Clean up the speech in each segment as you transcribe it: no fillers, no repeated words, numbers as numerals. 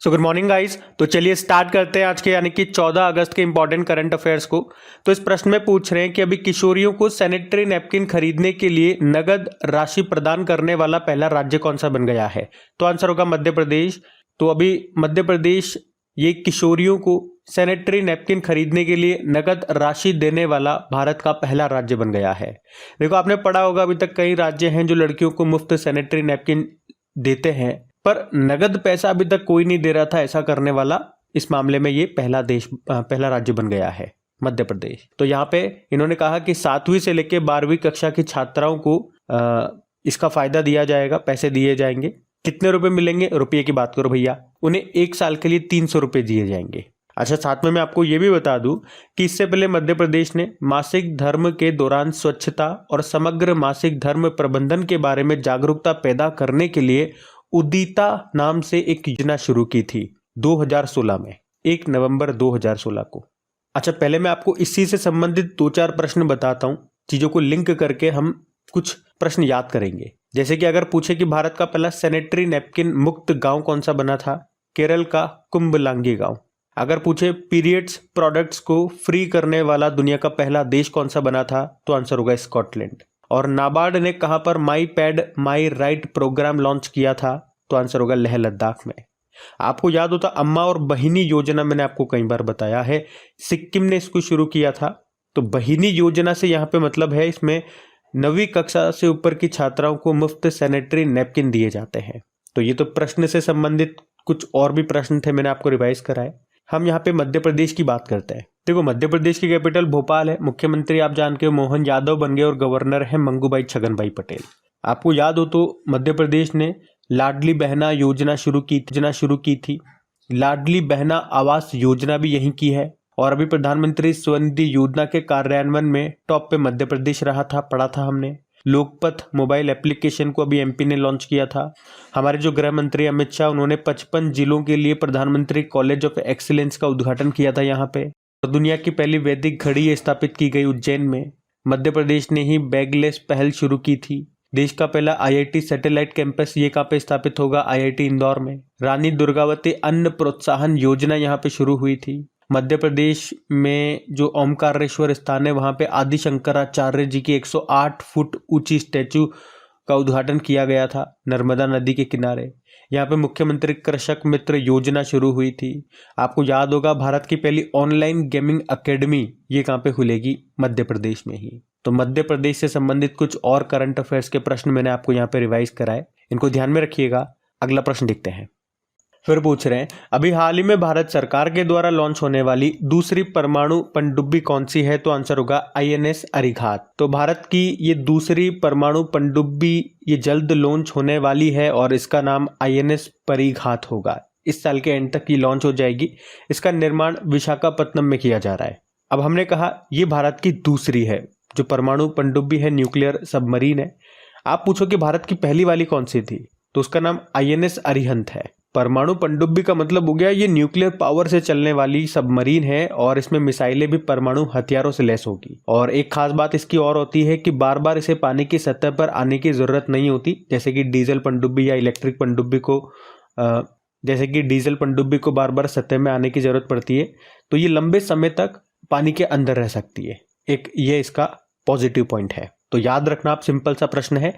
So good morning guys. तो चलिए start करते हैं आज के यानी कि 14 अगस्त के इंपॉर्टेंट करंट अफेयर्स को। तो इस प्रश्न में पूछ रहे हैं कि अभी किशोरियों को सैनिटरी नैपकिन खरीदने के लिए नगद राशि प्रदान करने वाला पहला राज्य कौन सा बन गया है। तो आंसर होगा मध्य प्रदेश। तो अभी मध्य प्रदेश ये किशोरियों को सैनिटरी नैपकिन खरीदने के लिए नगद राशि देने वाला भारत का पहला राज्य बन गया है। देखो आपने पढ़ा होगा अभी तक कई राज्य हैं जो लड़कियों को मुफ्त सैनिटरी नैपकिन देते हैं, पर नगद पैसा अभी तक कोई नहीं दे रहा था। ऐसा करने वाला इस मामले में ये पहला राज्य बन गया है मध्य प्रदेश। तो यहाँ पे इन्होंने कहा कि 7वीं से लेकर 12वीं कक्षा की छात्राओं को इसका फायदा दिया जाएगा, पैसे दिए जाएंगे। कितने रुपए मिलेंगे, रुपये की बात करो भैया, उन्हें 1 साल के लिए 300 रुपये दिए जाएंगे। अच्छा, साथ में मैं आपको ये भी बता दूं कि इससे पहले मध्य प्रदेश ने मासिक धर्म के दौरान स्वच्छता और समग्र मासिक धर्म प्रबंधन के बारे में जागरूकता पैदा करने के लिए उदिता नाम से एक योजना शुरू की थी 2016 में, 1 नवंबर 2016 को। अच्छा, पहले मैं आपको इसी से संबंधित 2-4 प्रश्न बताता हूं, चीजों को लिंक करके हम कुछ प्रश्न याद करेंगे। जैसे कि अगर पूछे कि भारत का पहला सैनिटरी नैपकिन मुक्त गांव कौन सा बना था, केरल का कुंभलांगी गांव। अगर पूछे पीरियड्स प्रोडक्ट्स को फ्री करने वाला दुनिया का पहला देश कौन सा बना था, तो आंसर होगा स्कॉटलैंड। और नाबार्ड ने कहां पर my pad my right program launch किया था, तो आंसर होगा लेह लद्दाख में। आपको याद होता अम्मा और बहिनी योजना मैंने आपको कई बार बताया है, सिक्किम ने इसको शुरू किया था। तो बहिनी योजना से यहाँ पे मतलब है इसमें 9वीं कक्षा से ऊपर की छात्राओं को मुफ्त सैनिटरी नैपकिन दिए जाते हैं। तो ये तो प्रश्न से संबंधित कुछ और भी प्रश्न थे, मैंने आपको रिवाइज कराए। हम यहाँ पे मध्य प्रदेश की बात करते हैं। देखो मध्य प्रदेश की कैपिटल भोपाल है, मुख्यमंत्री आप जानते हो मोहन यादव बन गए और गवर्नर है मंगूभाई छगनभाई पटेल। आपको याद हो तो मध्य प्रदेश ने लाडली बहना योजना शुरू की थी। लाडली बहना आवास योजना भी यहीं की है। और अभी प्रधानमंत्री स्वनिधि योजना के कार्यान्वयन में टॉप पे मध्य प्रदेश रहा था, पढ़ा था हमने। लोकपथ मोबाइल एप्लीकेशन को अभी एमपी ने लॉन्च किया था। हमारे जो गृह मंत्री अमित शाह, उन्होंने 55 जिलों के लिए प्रधानमंत्री कॉलेज ऑफ एक्सीलेंस का उद्घाटन किया था यहाँ पे। और दुनिया की पहली वैदिक घड़ी स्थापित की गई उज्जैन में। मध्य प्रदेश ने ही बैगलेस पहल शुरू की थी। देश का पहला आईआईटी सैटेलाइट कैंपस ये कहाँ पे स्थापित होगा, आईआईटी इंदौर में। रानी दुर्गावती अन्न प्रोत्साहन योजना यहाँ पे शुरू हुई थी। मध्य प्रदेश में जो ओमकारेश्वर स्थान है वहां पे आदि शंकराचार्य जी की 108 फुट ऊंची स्टैचू का उद्घाटन किया गया था नर्मदा नदी के किनारे। यहाँ पे मुख्यमंत्री कृषक मित्र योजना शुरू हुई थी। आपको याद होगा भारत की पहली ऑनलाइन गेमिंग एकेडमी ये कहाँ पे खुलेगी, मध्य प्रदेश में ही। तो मध्य प्रदेश से संबंधित कुछ और करंट अफेयर्स के प्रश्न मैंने आपको यहाँ पे रिवाइज कराए, इनको ध्यान में रखिएगा। अगला प्रश्न देखते हैं। फिर पूछ रहे हैं अभी हाल ही में भारत सरकार के द्वारा लॉन्च होने वाली दूसरी परमाणु पनडुब्बी कौन सी है, तो आंसर होगा आईएनएस अरिघात। तो भारत की ये दूसरी परमाणु पनडुब्बी ये जल्द लॉन्च होने वाली है और इसका नाम आईएनएस परिघात होगा। इस साल के एंड तक ये लॉन्च हो जाएगी। इसका निर्माण विशाखापत्तनम में किया जा रहा है। अब हमने कहा ये भारत की दूसरी है जो परमाणु पनडुब्बी है, न्यूक्लियर सबमरीन है। आप पूछो कि भारत की पहली वाली कौन सी थी, तो उसका नाम आईएनएस अरिहंत है। परमाणु पनडुब्बी का मतलब हो गया ये न्यूक्लियर पावर से चलने वाली सबमरीन है और इसमें मिसाइलें भी परमाणु हथियारों से लैस होगी। और एक खास बात इसकी और होती है कि बार बार इसे पानी की सतह पर आने की जरूरत नहीं होती, जैसे कि डीजल पनडुब्बी या इलेक्ट्रिक पनडुब्बी को बार बार सतह में आने की जरूरत पड़ती है। तो ये लंबे समय तक पानी के अंदर रह सकती है। एक ये इसका पॉजिटिव पॉइंट है। तो याद रखना आप, सिंपल सा प्रश्न है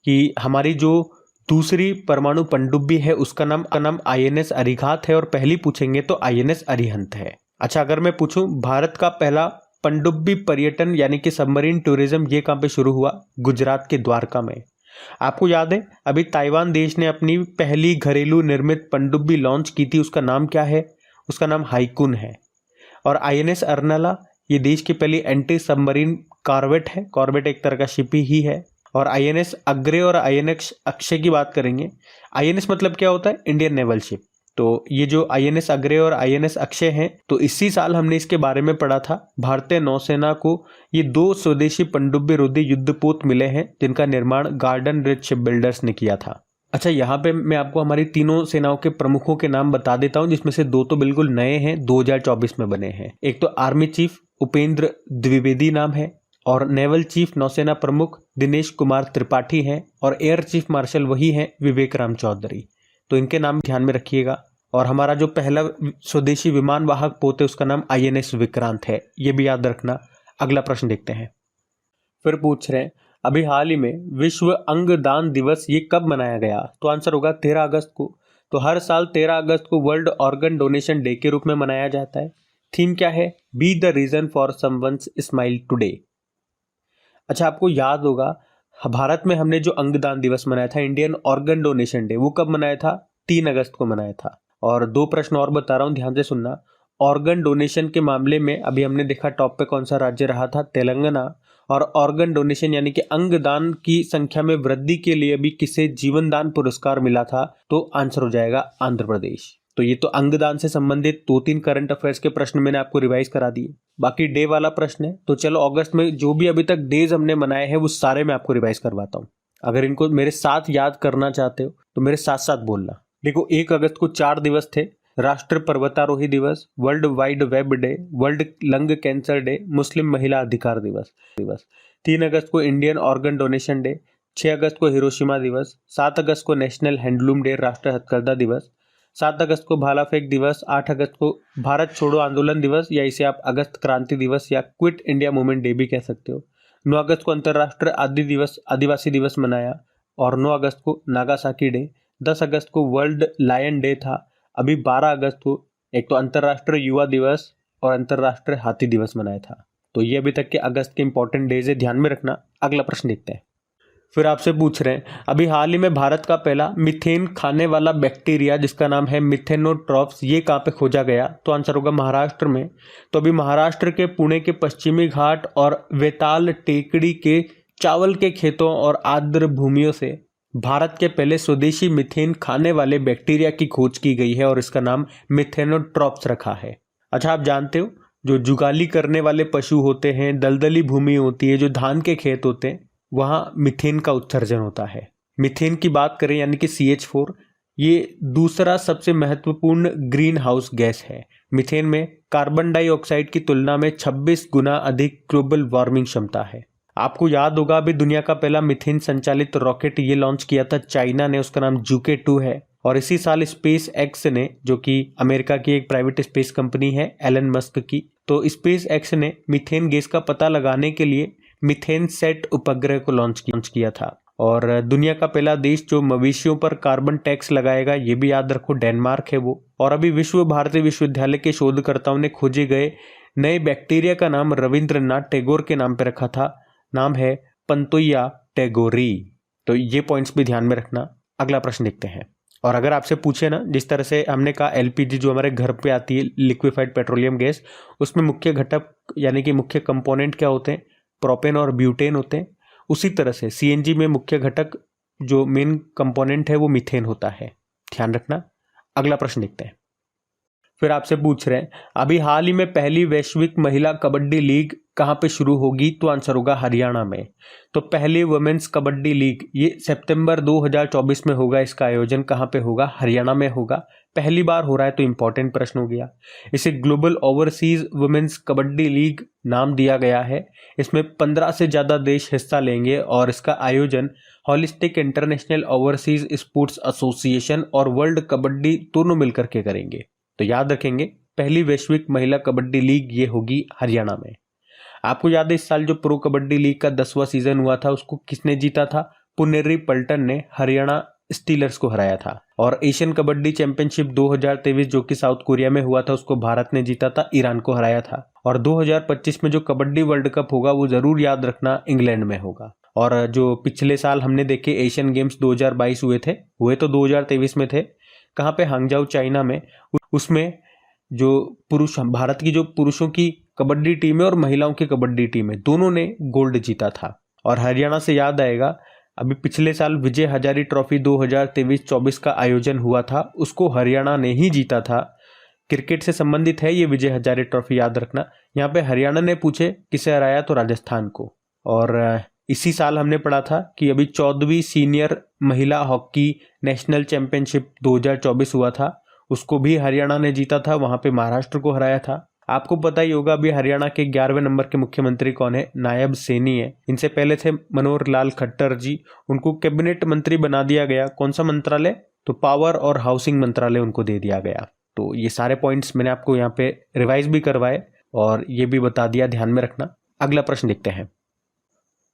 कि हमारी जो दूसरी परमाणु पनडुब्बी है उसका नाम आईएनएस अरिघात है और पहली पूछेंगे तो आईएनएस अरिहंत है। अच्छा, अगर मैं पूछूं भारत का पहला पनडुब्बी पर्यटन यानी कि सबमरीन टूरिज्म ये कहां पे शुरू हुआ, गुजरात के द्वारका में। आपको याद है अभी ताइवान देश ने अपनी पहली घरेलू निर्मित पनडुब्बी लॉन्च की थी, उसका नाम क्या है, उसका नाम हाईकुन है। और आईएनएस अर्नाला ये देश की पहली एंटी सबमरीन कॉर्वेट है। कॉर्वेट एक तरह का शिप ही है। और आईएनएस अग्रे और आईएनएस अक्षय की बात करेंगे। आईएनएस मतलब क्या होता है, इंडियन नेवल शिप। तो ये जो आईएनएस अग्रे और आईएनएस अक्षय हैं, तो इसी साल हमने इसके बारे में पढ़ा था। भारतीय नौसेना को ये 2 स्वदेशी पनडुब्बी रोधी युद्धपोत मिले हैं जिनका निर्माण गार्डन रिच शिप बिल्डर्स ने किया था। अच्छा, यहाँ पे मैं आपको हमारी तीनों सेनाओं के प्रमुखों के नाम बता देता हूँ, जिसमें से 2 तो बिल्कुल नए हैं, 2024 में बने हैं। एक तो आर्मी चीफ उपेंद्र द्विवेदी नाम है और नेवल चीफ नौसेना प्रमुख दिनेश कुमार त्रिपाठी हैं और एयर चीफ मार्शल वही हैं विवेक राम चौधरी। तो इनके नाम ध्यान में रखिएगा। और हमारा जो पहला स्वदेशी विमान वाहक पोत है उसका नाम INS विक्रांत है, ये भी याद रखना। अगला प्रश्न देखते हैं। फिर पूछ रहे हैं अभी हाल ही में विश्व अंगदान दिवस ये कब मनाया गया? तो आंसर होगा 13 अगस्त को। तो हर साल 13 अगस्त को वर्ल्ड ऑर्गन डोनेशन डे के रूप में मनाया जाता है। थीम क्या है? Be the reason for someone's smile today. अच्छा, आपको याद होगा भारत में हमने जो अंगदान दिवस मनाया था, इंडियन ऑर्गन डोनेशन डे, वो कब मनाया था? 3 अगस्त को मनाया था। और 2 प्रश्न और बता रहा हूँ, ध्यान से सुनना। ऑर्गन डोनेशन के मामले में अभी हमने देखा टॉप पे कौन सा राज्य रहा था? तेलंगाना। और ऑर्गन डोनेशन यानी कि अंगदान की संख्या में वृद्धि के लिए भी किसे जीवन दान पुरस्कार मिला था? तो आंसर हो जाएगा आंध्र प्रदेश। तो ये तो अंगदान से संबंधित 2-3 करंट अफेयर्स के प्रश्न मैंने आपको रिवाइज करा दिए। बाकी डे वाला प्रश्न है, तो चलो अगस्त में जो भी अभी तक डेज हमने मनाए हैं वो सारे मैं आपको रिवाइज करवाता हूँ। अगर इनको मेरे साथ याद करना चाहते हो तो मेरे साथ साथ बोलना। देखो, 1 अगस्त को 4 दिवस थे। राष्ट्रीय पर्वतारोही दिवस, world wide web day, world lung cancer day, मुस्लिम महिला अधिकार दिवस। 3 अगस्त को इंडियन ऑर्गन डोनेशन डे, 6 अगस्त को हिरोशिमा दिवस, 7 अगस्त को नेशनल हैंडलूम डे, राष्ट्रीय हथकरघा दिवस, 7 अगस्त को भाला फेंक दिवस, 8 अगस्त को भारत छोड़ो आंदोलन दिवस या इसे आप अगस्त क्रांति दिवस या क्विट इंडिया मूवमेंट डे भी कह सकते हो। 9 अगस्त को अंतर्राष्ट्रीय आदिवासी दिवस मनाया और 9 अगस्त को नागासाकी डे। 10 अगस्त को वर्ल्ड लायन डे था। अभी 12 अगस्त को एक तो अंतर्राष्ट्रीय युवा दिवस और अंतर्राष्ट्रीय हाथी दिवस मनाया था। तो ये अभी तक के अगस्त के इंपॉर्टेंट डेज है, ध्यान में रखना। अगला प्रश्न देखते हैं। फिर आपसे पूछ रहे हैं अभी हाल ही में भारत का पहला मीथेन खाने वाला बैक्टीरिया जिसका नाम है मिथेनोट्रॉप्स, ये कहाँ पे खोजा गया? तो आंसर होगा महाराष्ट्र में। तो अभी महाराष्ट्र के पुणे के पश्चिमी घाट और वेताल टेकड़ी के चावल के खेतों और आर्द्र भूमियों से भारत के पहले स्वदेशी मीथेन खाने वाले बैक्टीरिया की खोज की गई है और इसका नाम मिथेनोट्रॉप्स रखा है। अच्छा, आप जानते हो जो जुगाली करने वाले पशु होते हैं, दलदली भूमि होती है, जो धान के खेत होते हैं, वहाँ मीथेन का उत्सर्जन होता है। मीथेन की बात करें यानी कि CH4, ये दूसरा सबसे महत्वपूर्ण ग्रीन हाउस गैस है। मीथेन में कार्बन डाइऑक्साइड की तुलना में 26 गुना अधिक ग्लोबल वार्मिंग क्षमता है। आपको याद होगा अभी दुनिया का पहला मीथेन संचालित रॉकेट ये लॉन्च किया था चाइना ने, उसका नाम जुके 2 है। और इसी साल स्पेस एक्स ने, जो कि अमेरिका की एक प्राइवेट स्पेस कंपनी है एलन मस्क की, तो स्पेस एक्स ने मीथेन गैस का पता लगाने के लिए मीथेन सेट उपग्रह को लॉन्च किया था। और दुनिया का पहला देश जो मवेशियों पर कार्बन टैक्स लगाएगा, ये भी याद रखो, डेनमार्क है वो। और अभी विश्व भारती विश्वविद्यालय के शोधकर्ताओं ने खोजे गए नए बैक्टीरिया का नाम रविंद्रनाथ टैगोर के नाम पर रखा था। नाम है पंतोया टैगोरी। तो ये पॉइंट्स भी ध्यान में रखना। अगला प्रश्न देखते हैं। और अगर आपसे पूछे ना, जिस तरह से हमने कहा LPG जो हमारे घर पे आती है, लिक्विफाइड पेट्रोलियम गैस, उसमें मुख्य घटक यानी कि मुख्य कंपोनेंट क्या होते हैं? प्रोपेन और ब्यूटेन होते हैं। उसी तरह से CNG में मुख्य घटक जो मेन कंपोनेंट है वो मीथेन होता है, ध्यान रखना। अगला प्रश्न देखते हैं। फिर आपसे पूछ रहे हैं अभी हाल ही में पहली वैश्विक महिला कबड्डी लीग कहाँ पे शुरू होगी? तो आंसर होगा हरियाणा में। तो पहली वुमेन्स कबड्डी लीग ये सितंबर 2024 में होगा। इसका आयोजन कहाँ पे होगा? हरियाणा में होगा। पहली बार हो रहा है, तो इंपॉर्टेंट प्रश्न हो गया। इसे global overseas women's Kabaddi league नाम दिया गया है। इसमें 15 से ज़्यादा देश हिस्सा लेंगे और इसका आयोजन holistic international overseas sports association और वर्ल्ड कबड्डी दोनों मिलकर के करेंगे। तो याद रखेंगे, पहली वैश्विक महिला कबड्डी लीग ये होगी हरियाणा में। आपको याद है इस साल जो प्रो कबड्डी लीग का 10वां सीजन हुआ था, उसको किसने जीता था? पुनेरी पल्टन ने हरियाणा स्टीलर्स को हराया था। और एशियन कबड्डी चैंपियनशिप 2023 जो कि साउथ कोरिया में हुआ था, उसको भारत ने जीता था, ईरान को हराया था। और 2025 में जो कबड्डी वर्ल्ड कप होगा वो जरूर याद रखना, इंग्लैंड में होगा। और जो पिछले साल हमने देखे एशियन गेम्स 2022 हुए तो 2023 में थे। कहाँ पे? हांगजाऊ चाइना में। उसमें जो भारत की जो पुरुषों की कबड्डी टीम है और महिलाओं की कबड्डी टीम है, दोनों ने गोल्ड जीता था। और हरियाणा से याद आएगा, अभी पिछले साल विजय हजारी ट्रॉफी 2023-24 का आयोजन हुआ था, उसको हरियाणा ने ही जीता था। क्रिकेट से संबंधित है ये विजय हजारी ट्रॉफी, याद रखना। यहाँ पे हरियाणा ने पूछे किसे हराया, तो राजस्थान को। और इसी साल हमने पढ़ा था कि अभी 14वीं सीनियर महिला हॉकी नेशनल चैंपियनशिप 2024 हुआ था, उसको भी हरियाणा ने जीता था, वहां पे महाराष्ट्र को हराया था। आपको पता ही होगा अभी हरियाणा के 11वें नंबर के मुख्यमंत्री कौन है? नायब सैनी है। इनसे पहले थे मनोहर लाल खट्टर जी, उनको कैबिनेट मंत्री बना दिया गया। कौन सा मंत्रालय? तो पावर और हाउसिंग मंत्रालय उनको दे दिया गया। तो ये सारे पॉइंट्स मैंने आपको यहाँ पे रिवाइज भी करवाए और ये भी बता दिया, ध्यान में रखना। अगला प्रश्न देखते हैं।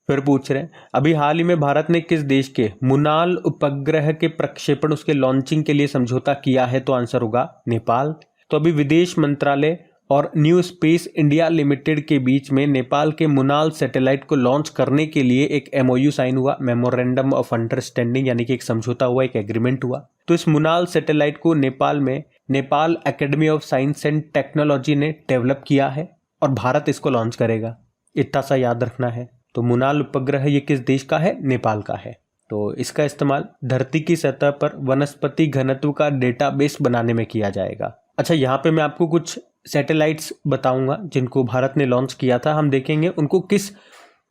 फिर पूछ रहे हैं, अभी हाल ही में भारत ने किस देश के मुनाल उपग्रह के प्रक्षेपण, उसके लॉन्चिंग के लिए समझौता किया है? तो आंसर होगा नेपाल। तो अभी विदेश मंत्रालय और न्यू स्पेस इंडिया लिमिटेड के बीच में नेपाल के मुनाल सैटेलाइट को लॉन्च करने के लिए एक MOU साइन हुआ, मेमोरेंडम ऑफ अंडरस्टैंडिंग, यानी कि एक समझौता हुआ, एक एग्रीमेंट हुआ। तो इस मुनाल सैटेलाइट को नेपाल में Nepal academy of science and technology ने डेवलप किया है और भारत इसको लॉन्च करेगा, इतना सा याद रखना है। तो मुनाल उपग्रह ये किस देश का है? नेपाल का है। तो इसका इस्तेमाल धरती की सतह पर वनस्पति घनत्व का डेटाबेस बनाने में किया जाएगा। अच्छा, यहाँ पे मैं आपको कुछ सैटेलाइट्स बताऊंगा जिनको भारत ने लॉन्च किया था। हम देखेंगे उनको किस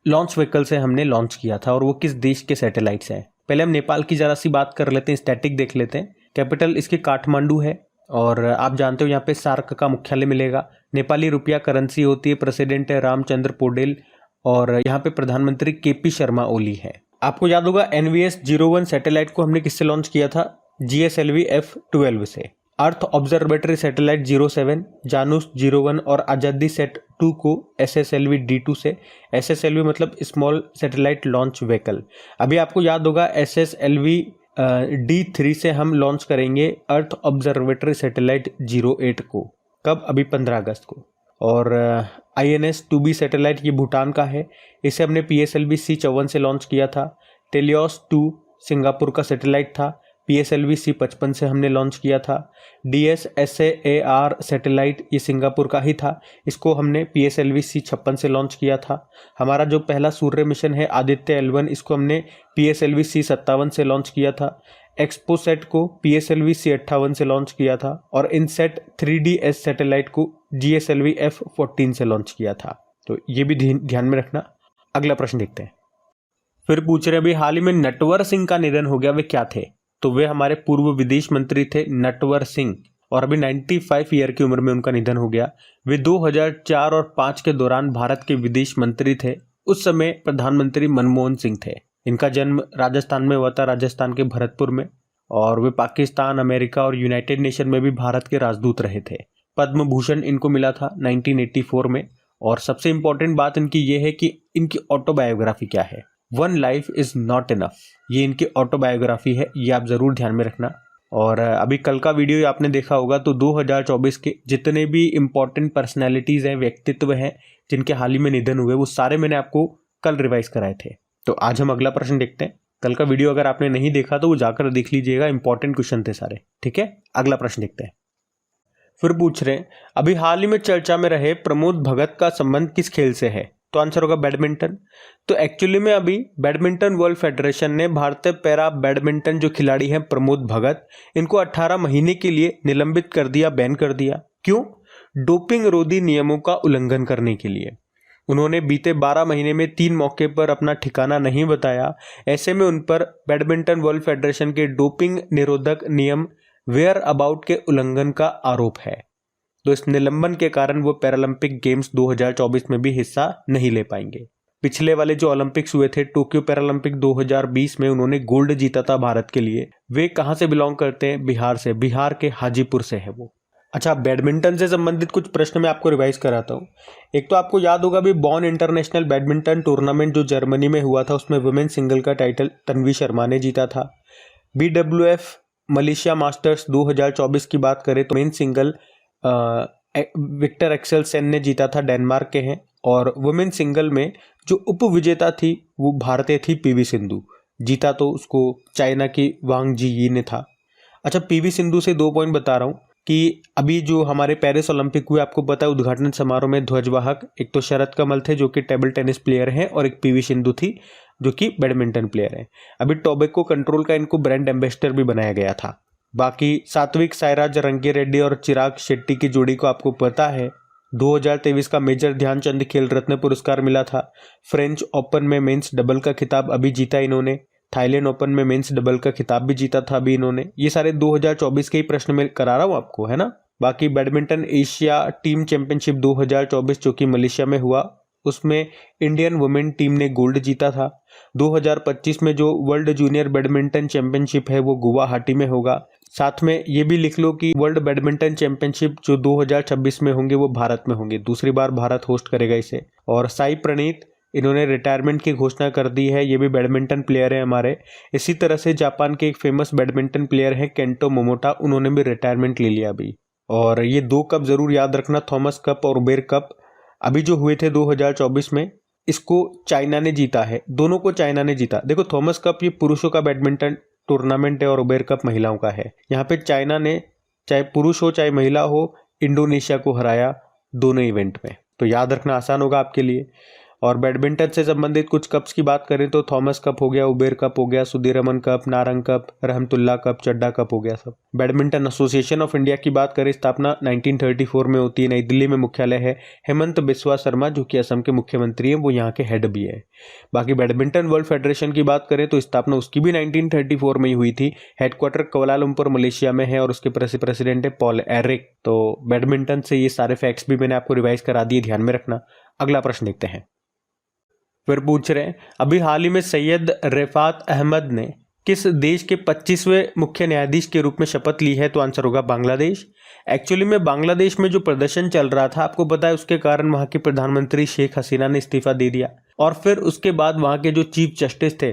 लॉन्च व्हीकल से हमने लॉन्च किया था और वो किस देश के सैटेलाइट्स हैं। पहले हम नेपाल की जरा सी बात कर लेते हैं, स्टैटिक देख लेते हैं। कैपिटल इसके काठमांडू है और आप जानते हो यहाँ पे सार्क का मुख्यालय मिलेगा। नेपाली रुपया करेंसी होती है। प्रेसिडेंट है रामचंद्र पौडेल और यहाँ पे प्रधानमंत्री KP शर्मा ओली है। आपको याद होगा NVS-01 सैटेलाइट को हमने किससे लॉन्च किया था? GSLV F-12 से। अर्थ ऑब्जर्वेटरी सैटेलाइट 07, जानूस 01 और आजादी सेट 2 को SSLV D2 से। SSLV मतलब स्मॉल सैटेलाइट लॉन्च व्हीकल। अभी आपको याद होगा SSLV D3 से हम लॉन्च करेंगे अर्थ ऑब्जर्वेटरी सैटेलाइट 08 को। कब? अभी 15 अगस्त को। और INS-2B सैटेलाइट ये भूटान का है, इसे हमने PSLV C54 से लॉन्च किया था। टेलियोस 2 सिंगापुर का सैटेलाइट था, PSLV C55 से हमने लॉन्च किया था। DSSAR सैटेलाइट ये सिंगापुर का ही था, इसको हमने PSLV C56 से लॉन्च किया था। हमारा जो पहला सूर्य मिशन है आदित्य L1, इसको हमने PSLV C57 से लॉन्च किया था। एक्सपोसेट को PSLV C58 से लॉन्च किया था और इनसेट 3DS सैटेलाइट को GSLV F14 से लॉन्च किया था। तो ये भी ध्यान में रखना। अगला प्रश्न देखते हैं। फिर पूछ रहे, अभी हाल ही में नटवर सिंह का निधन हो गया, वे क्या थे? तो वे हमारे पूर्व विदेश मंत्री थे नटवर सिंह और अभी 95 ईयर की उम्र में उनका निधन हो गया। वे 2004 और 5 के दौरान भारत के विदेश मंत्री थे। उस समय प्रधानमंत्री मनमोहन सिंह थे। इनका जन्म राजस्थान में हुआ था, राजस्थान के भरतपुर में, और वे पाकिस्तान, अमेरिका और यूनाइटेड नेशन में भी भारत के राजदूत रहे थे। पद्म भूषण इनको मिला था 1984 में। और सबसे इंपॉर्टेंट बात इनकी ये है कि इनकी ऑटोबायोग्राफी क्या है, one life is not enough, ये इनकी ऑटोबायोग्राफी है, ये आप जरूर ध्यान में रखना। और अभी कल का वीडियो आपने देखा होगा, तो 2024 के जितने भी इंपॉर्टेंट पर्सनैलिटीज हैं, व्यक्तित्व हैं जिनके हाल ही में निधन हुए, वो सारे मैंने आपको कल रिवाइज कराए थे। तो आज हम अगला प्रश्न देखते हैं। कल का वीडियो अगर आपने नहीं देखा तो वो जाकर देख लीजिएगा, इंपॉर्टेंट क्वेश्चन थे सारे, ठीक है। अगला प्रश्न देखते हैं। फिर पूछ रहे हैं, अभी हाल ही में चर्चा में रहे प्रमोद भगत का संबंध किस खेल से है? तो आंसर होगा बैडमिंटन। तो एक्चुअली में अभी बैडमिंटन वर्ल्ड फेडरेशन ने भारतीय पैरा बैडमिंटन जो खिलाड़ी हैं प्रमोद भगत, इनको 18 महीने के लिए निलंबित कर दिया, बैन कर दिया। क्यों? डोपिंग रोधी नियमों का उल्लंघन करने के लिए। उन्होंने बीते 12 महीने में 3 मौके पर अपना ठिकाना नहीं बताया। ऐसे में उन पर बैडमिंटन वर्ल्ड फेडरेशन के डोपिंग निरोधक नियम वेयर अबाउट के उल्लंघन का आरोप है। तो इस निलंबन के कारण वो पैरालंपिक गेम्स 2024 में भी हिस्सा नहीं ले पाएंगे। पिछले वाले जो ओलंपिक्स हुए थे, टोक्यो पैरालंपिक 2020 में उन्होंने गोल्ड जीता था भारत के लिए। वे कहाँ से बिलोंग करते हैं? बिहार से, बिहार के हाजीपुर से है वो। अच्छा, बैडमिंटन से संबंधित कुछ प्रश्न मैं आपको रिवाइज कराता हूँ। एक तो आपको याद होगा भी बॉन इंटरनेशनल बैडमिंटन टूर्नामेंट जो जर्मनी में हुआ था, उसमें वुमेन सिंगल का टाइटल तन्वी शर्मा ने जीता था। BWF मलेशिया मास्टर्स 2024 की बात करें तो men single Victor Axelsen ने जीता था, डेनमार्क के हैं। और वुमेन सिंगल में जो उप विजेता थी वो भारतीय थी PV सिंधु, जीता तो उसको चाइना की वांग जी यी ने था। अच्छा, PV सिंधु से 2 पॉइंट बता रहा हूँ कि अभी जो हमारे पेरिस ओलंपिक हुए, आपको पता है उद्घाटन समारोह में ध्वजवाहक एक तो शरद कमल थे जो कि टेबल टेनिस प्लेयर हैं, और एक PV सिंधु थी जो कि बैडमिंटन प्लेयर है। अभी टोबैको कंट्रोल का इनको ब्रांड एम्बेसडर भी बनाया गया था। बाकी सात्विक साईराज रंगीरेड्डी और चिराग शेट्टी की जोड़ी को आपको पता है 2023 का मेजर ध्यानचंद खेल रत्न पुरस्कार मिला था। फ्रेंच ओपन में मेंस डबल का खिताब अभी जीता इन्होंने। थाईलैंड ओपन में मेंस डबल का खिताब भी जीता था अभी इन्होंने। ये सारे 2024 के ही प्रश्न में करा रहा हूँ आपको, है ना। बाकी बैडमिंटन एशिया टीम चैंपियनशिप 2024 जो कि मलेशिया में हुआ, उसमें इंडियन वुमेन टीम ने गोल्ड जीता था। 2025 में जो वर्ल्ड जूनियर बैडमिंटन चैंपियनशिप है वो गुवाहाटी में होगा। साथ में ये भी लिख लो कि वर्ल्ड बैडमिंटन चैंपियनशिप जो 2026 में होंगे वो भारत में होंगे, दूसरी बार भारत होस्ट करेगा इसे। और साई प्रणीत, इन्होंने रिटायरमेंट की घोषणा कर दी है, ये भी बैडमिंटन प्लेयर है हमारे। इसी तरह से जापान के एक फेमस बैडमिंटन प्लेयर हैं केंटो मोमोटा, उन्होंने भी रिटायरमेंट ले लिया अभी। और ये 2 कप जरूर याद रखना, थॉमस कप और उबेर कप, अभी जो हुए थे 2024 में, इसको चाइना ने जीता है, दोनों को चाइना ने जीता। देखो थॉमस कप ये पुरुषों का बैडमिंटन टूर्नामेंट है और उबेर कप महिलाओं का है। यहाँ पे चाइना ने चाहे पुरुष हो चाहे महिला हो इंडोनेशिया को हराया दोनों इवेंट में, तो याद रखना आसान होगा आपके लिए। और बैडमिंटन से संबंधित कुछ कप्स की बात करें तो थॉमस कप हो गया, उबेर कप हो गया, Sudirman cup, Narang cup, Rahmatullah cup, Chadha cup हो गया सब। बैडमिंटन एसोसिएशन ऑफ इंडिया की बात करें, स्थापना 1934 में होती है, नई दिल्ली में मुख्यालय है। हेमंत बिस्वा शर्मा जो कि असम के मुख्यमंत्री हैं वो यहाँ के हेड भी है। बाकी बैडमिंटन वर्ल्ड फेडरेशन की बात करें तो स्थापना उसकी भी 1934 में ही हुई थी। हेडक्वार्टर कोलालमपुर मलेशिया में है और उसके प्रेसिडेंट है पॉल एरिक। तो बैडमिंटन से ये सारे फैक्ट्स भी मैंने आपको रिवाइज करा दिए, ध्यान में रखना। अगला प्रश्न देखते हैं। फिर पूछ रहे हैं, अभी हाल ही में सैयद रिफात अहमद ने किस देश के 25वें मुख्य न्यायाधीश के रूप में शपथ ली है? तो आंसर होगा बांग्लादेश। एक्चुअली में बांग्लादेश में जो प्रदर्शन चल रहा था आपको पता है, उसके कारण वहां की प्रधानमंत्री शेख हसीना ने इस्तीफा दे दिया और फिर उसके बाद वहां के जो चीफ जस्टिस थे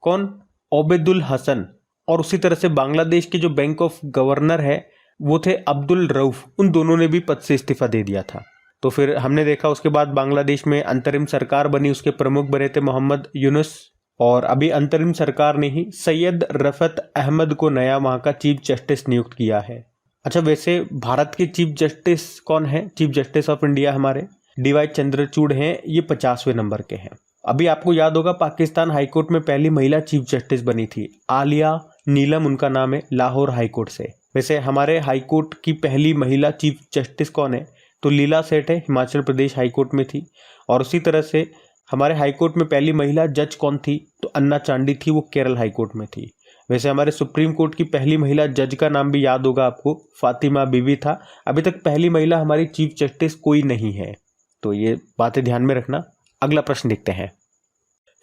कौन, ओबेदुल हसन, और उसी तरह से बांग्लादेश के जो बैंक ऑफ गवर्नर है वो थे अब्दुल रऊफ, उन दोनों ने भी पद से इस्तीफा दे दिया था। तो फिर हमने देखा उसके बाद बांग्लादेश में अंतरिम सरकार बनी, उसके प्रमुख बने थे मोहम्मद यूनुस, और अभी अंतरिम सरकार ने ही सैयद रफत अहमद को नया वहां का चीफ जस्टिस नियुक्त किया है। अच्छा, वैसे भारत के चीफ जस्टिस कौन है? चीफ जस्टिस ऑफ इंडिया हमारे DY चंद्रचूड़ हैं, ये 50वें नंबर के हैं। अभी आपको याद होगा पाकिस्तान हाईकोर्ट में पहली महिला चीफ जस्टिस बनी थी, आलिया नीलम उनका नाम है, लाहौर हाईकोर्ट से। वैसे हमारे हाईकोर्ट की पहली महिला चीफ जस्टिस कौन है? तो लीला सेठ है, हिमाचल प्रदेश हाईकोर्ट में थी। और उसी तरह से हमारे हाईकोर्ट में पहली महिला जज कौन थी? तो अन्ना चांडी थी, वो केरल हाईकोर्ट में थी। वैसे हमारे सुप्रीम कोर्ट की पहली महिला जज का नाम भी याद होगा आपको, फातिमा बीवी था। अभी तक पहली महिला हमारी चीफ जस्टिस कोई नहीं है, तो ये बातें ध्यान में रखना। अगला प्रश्न देखते हैं।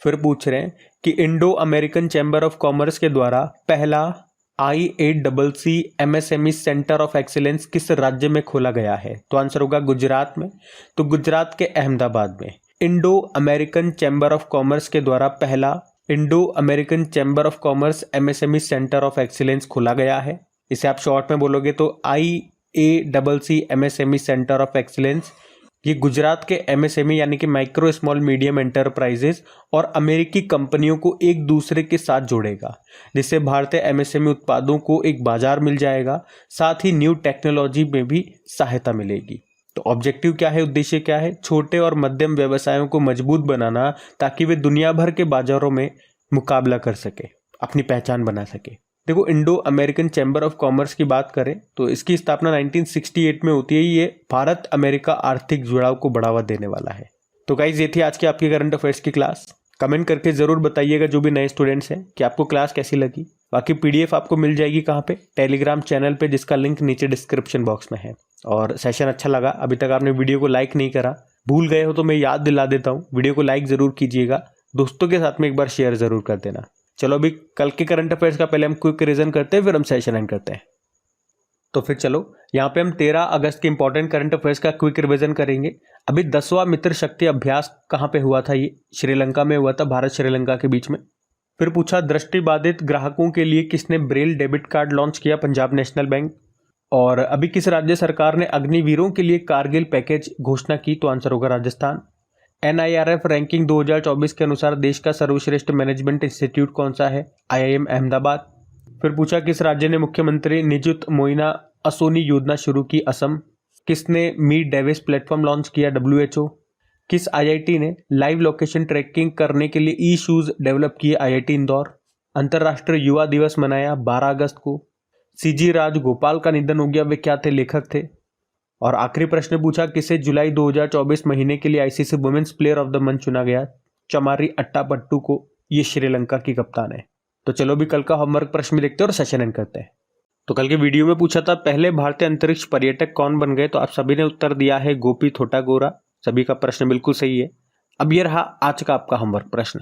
फिर पूछ रहे हैं कि Indo American chamber of commerce के द्वारा पहला IACC MSME centre of excellence किस राज्य में खोला गया है? तो आंसर होगा गुजरात में। तो गुजरात के अहमदाबाद में Indo American chamber of commerce के द्वारा पहला Indo American chamber of commerce MSME centre of excellence खोला गया है। इसे आप शॉर्ट में बोलोगे तो IACC MSME centre of excellence. ये गुजरात के MSME यानी कि माइक्रो स्मॉल मीडियम एंटरप्राइजेस और अमेरिकी कंपनियों को एक दूसरे के साथ जोड़ेगा, जिससे भारतीय MSME उत्पादों को एक बाजार मिल जाएगा, साथ ही न्यू टेक्नोलॉजी में भी सहायता मिलेगी। तो ऑब्जेक्टिव क्या है, उद्देश्य क्या है? छोटे और मध्यम व्यवसायों को मजबूत बनाना ताकि वे दुनिया भर के बाजारों में मुकाबला कर सके, अपनी पहचान बना सके। देखो, Indo American chamber of commerce की बात करें तो इसकी स्थापना 1968 में होती है। ये भारत अमेरिका आर्थिक जुड़ाव को बढ़ावा देने वाला है। तो गाइज, ये थी आज की आपकी करंट अफेयर्स की क्लास। कमेंट करके जरूर बताइएगा जो भी नए स्टूडेंट्स हैं कि आपको क्लास कैसी लगी। बाकी PDF आपको मिल जाएगी कहाँ पे? टेलीग्राम चैनल पे, जिसका लिंक नीचे डिस्क्रिप्शन बॉक्स में है। और सेशन अच्छा लगा, अभी तक आपने वीडियो को लाइक नहीं करा, भूल गए हो तो मैं याद दिला देता हूँ, वीडियो को लाइक जरूर कीजिएगा, दोस्तों के साथ में एक बार शेयर जरूर कर देना। चलो अभी कल के करंट अफेयर्स का पहले हम क्विक रिवीजन करते हैं, फिर हम सेशन एंड करते हैं। तो फिर चलो यहाँ पे हम 13 अगस्त के इंपॉर्टेंट करंट अफेयर्स का क्विक रिवीजन करेंगे। अभी 10वां मित्र शक्ति अभ्यास कहाँ पे हुआ था? ये श्रीलंका में हुआ था, भारत श्रीलंका के बीच में। फिर पूछा दृष्टिबाधित ग्राहकों के लिए किसने ब्रेल डेबिट कार्ड लॉन्च किया? Punjab national bank. और अभी किस राज्य सरकार ने अग्निवीरों के लिए कारगिल पैकेज घोषणा की? तो आंसर होगा राजस्थान। NIRF रैंकिंग 2024 के अनुसार देश का सर्वश्रेष्ठ मैनेजमेंट इंस्टीट्यूट कौन सा है? IIM अहमदाबाद। फिर पूछा किस राज्य ने मुख्यमंत्री निजुत मोइना असोनी योजना शुरू की? असम। किसने मीट डेविस प्लेटफॉर्म लॉन्च किया? WHO। किस IIT ने लाइव लोकेशन ट्रैकिंग करने के लिए ई-शूज डेवलप किए? IIT इंदौर। अंतर्राष्ट्रीय युवा दिवस मनाया 12 अगस्त को। CG राजगोपाल का निधन हो गया, वे क्या थे? लेखक थे। और आखिरी प्रश्न पूछा किसे जुलाई 2024 महीने के लिए ICC women's player of the month चुना गया? चमारी अट्टापट्टू को, ये श्रीलंका की कप्तान है। तो चलो भी कल का होमवर्क प्रश्न भी देखते हैं और सेशन एंड करते हैं। तो कल के वीडियो में पूछा था पहले भारतीय अंतरिक्ष पर्यटक कौन बन गए? तो आप सभी ने उत्तर दिया है गोपी थोटागोरा। सभी का प्रश्न बिल्कुल सही है। अब ये रहा आज का आपका होमवर्क प्रश्न।